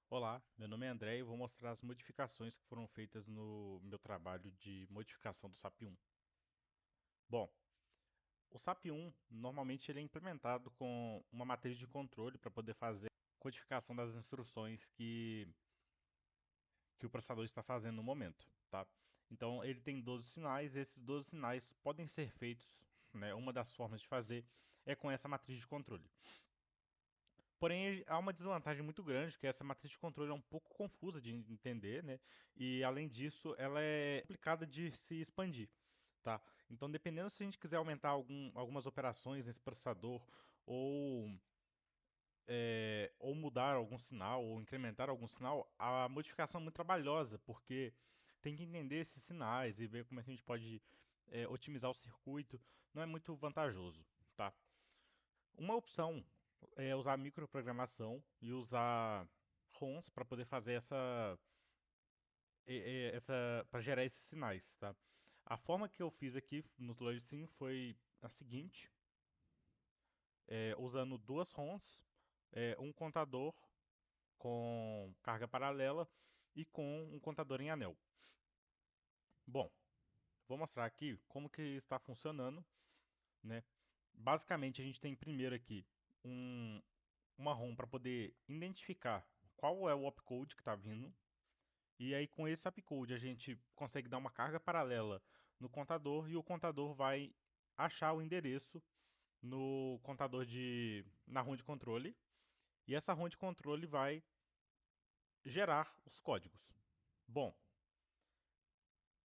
Olá, meu nome é André e eu vou mostrar as modificações que foram feitas no meu trabalho de modificação do SAP 1. Bom, o SAP 1 normalmente ele é implementado com uma matriz de controle para poder fazer a codificação das instruções que o processador está fazendo no momento, tá? Então ele tem 12 sinais e esses 12 sinais podem ser feitos, né, uma das formas de fazer é com essa matriz de controle. Porém, há uma desvantagem muito grande, que essa matriz de controle é um pouco confusa de entender, né? E além disso, ela é complicada de se expandir, tá? Então, dependendo se a gente quiser aumentar algumas operações nesse processador ou, ou mudar algum sinal ou incrementar algum sinal, a modificação é muito trabalhosa, porque tem que entender esses sinais e ver como é que a gente pode otimizar o circuito. Não é muito vantajoso, tá? Uma opção é usar microprogramação e usar ROMs para poder fazer para gerar esses sinais, tá? A forma que eu fiz aqui no LogicSim foi a seguinte, usando duas ROMs, um contador com carga paralela e com um contador em anel. Bom, vou mostrar aqui como que está funcionando, né? Basicamente, a gente tem primeiro aqui um, uma ROM para poder identificar qual é o opcode que está vindo. E aí, com esse opcode, a gente consegue dar uma carga paralela no contador e o contador vai achar o endereço no contador na ROM de controle. E essa ROM de controle vai gerar os códigos. Bom,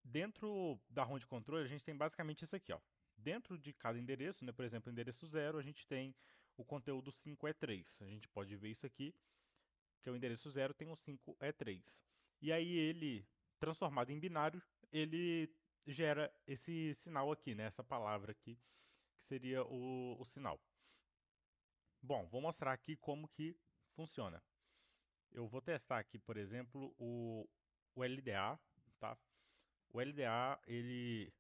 dentro da ROM de controle, a gente tem basicamente isso aqui, ó. Dentro de cada endereço, né, por exemplo, o endereço 0, a gente tem o conteúdo 5E3. A gente pode ver isso aqui, que é o endereço 0, tem o 5E3. E aí ele, transformado em binário, ele gera esse sinal aqui, né? Essa palavra aqui, que seria o sinal. Bom, vou mostrar aqui como que funciona. Eu vou testar aqui, por exemplo, o LDA, tá? O LDA, ele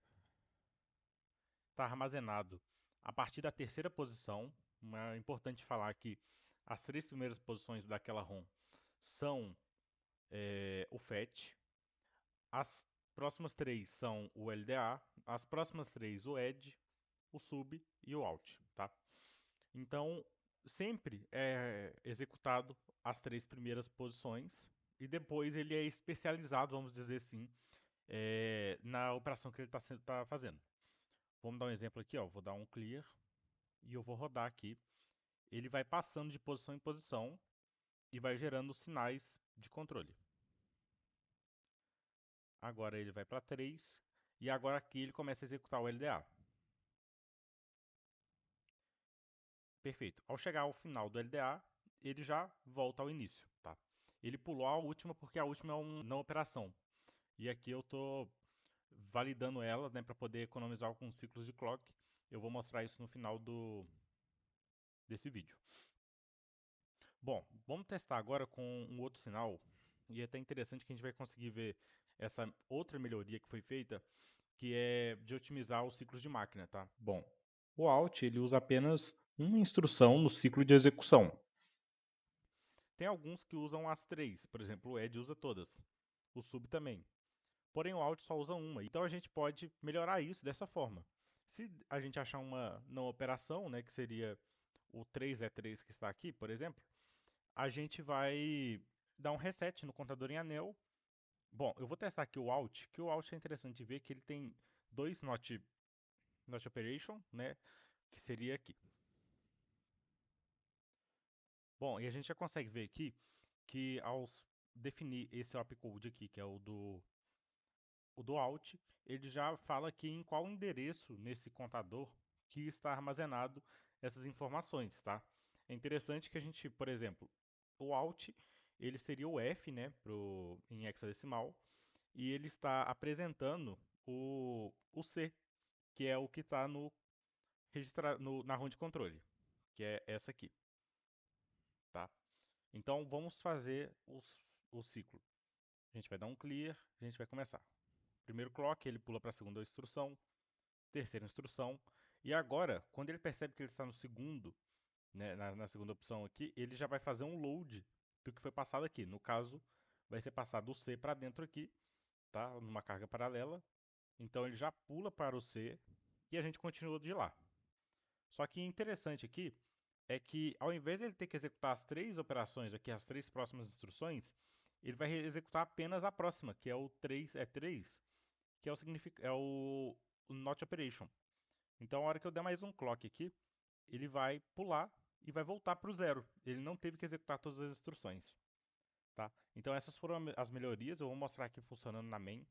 está armazenado a partir da terceira posição. É importante falar que as três primeiras posições daquela ROM são o FAT. As próximas três são o LDA, as próximas três o ED, o SUB e o OUT, tá? Então, sempre é executado as três primeiras posições e depois ele é especializado, vamos dizer assim, na operação que ele está fazendo. Vamos dar um exemplo aqui, ó. Vou dar um clear e eu vou rodar aqui. Ele vai passando de posição em posição e vai gerando sinais de controle. Agora ele vai para 3 e agora aqui ele começa a executar o LDA. Perfeito. Ao chegar ao final do LDA, ele já volta ao início, tá? Ele pulou a última porque a última é uma não operação. E aqui eu estou validando ela, né, para poder economizar alguns ciclos de clock. Eu vou mostrar isso no final desse vídeo. Bom, vamos testar agora com um outro sinal. E é até interessante que a gente vai conseguir ver essa outra melhoria que foi feita, que é de otimizar os ciclos de máquina, tá? Bom, o Alt ele usa apenas uma instrução no ciclo de execução. Tem alguns que usam as três, por exemplo, o Ed usa todas, o Sub também. Porém, o Alt só usa uma. Então a gente pode melhorar isso dessa forma. Se a gente achar uma não operação, né, que seria o 3E3 que está aqui, por exemplo, a gente vai dar um reset no contador em anel. Bom, eu vou testar aqui o Alt, que o Alt é interessante ver que ele tem dois not operation, né, que seria aqui. Bom, e a gente já consegue ver aqui que ao definir esse opcode aqui, que é o do Alt, ele já fala aqui em qual endereço nesse contador que está armazenado essas informações, tá? É interessante que a gente, por exemplo, o Alt, ele seria o F, né, em hexadecimal, e ele está apresentando o C, que é o que está na ROM de controle, que é essa aqui, tá? Então vamos fazer o ciclo. A gente vai dar um clear, a gente vai começar. Primeiro clock, ele pula para a segunda instrução, terceira instrução, e agora, quando ele percebe que ele está no segundo, né, na segunda opção aqui, ele já vai fazer um load do que foi passado aqui. No caso, vai ser passado o C para dentro aqui, tá? Numa carga paralela. Então ele já pula para o C e a gente continua de lá. Só que interessante aqui é que ao invés de ele ter que executar as três operações aqui, as três próximas instruções, ele vai executar apenas a próxima, que é o 3E3, que é o Not Operation. Então, a hora que eu der mais um clock aqui, ele vai pular e vai voltar para o zero. Ele não teve que executar todas as instruções, tá? Então, essas foram as melhorias. Eu vou mostrar aqui funcionando na main,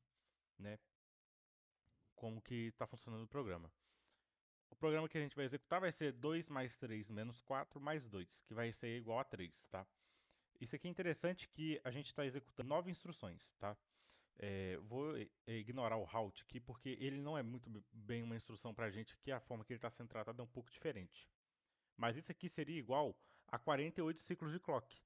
né? Como que está funcionando o programa. O programa que a gente vai executar vai ser 2 mais 3 menos 4 mais 2, que vai ser igual a 3, tá? Isso aqui é interessante que a gente está executando 9 instruções, tá? Vou ignorar o halt aqui, porque ele não é muito bem uma instrução para a gente aqui, a forma que ele está sendo tratado é um pouco diferente. Mas isso aqui seria igual a 48 ciclos de clock.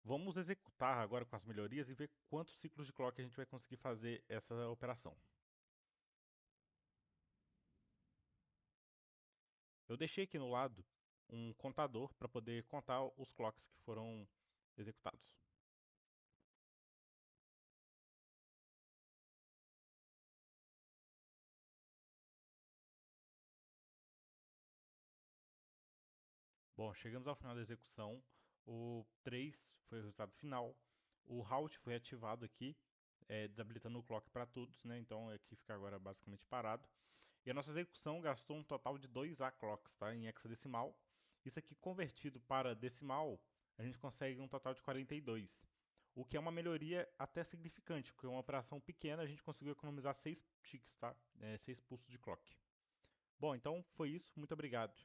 Vamos executar agora com as melhorias e ver quantos ciclos de clock a gente vai conseguir fazer essa operação. Eu deixei aqui no lado um contador para poder contar os clocks que foram executados. Bom, chegamos ao final da execução. O 3 foi o resultado final. O halt foi ativado aqui, desabilitando o clock para todos, né? Então aqui fica agora basicamente parado. E a nossa execução gastou um total de 2 A clocks, tá? Em hexadecimal. Isso aqui convertido para decimal, a gente consegue um total de 42. O que é uma melhoria até significante, porque uma operação pequena a gente conseguiu economizar 6 ticks, tá? 6 pulsos de clock. Bom, então foi isso. Muito obrigado.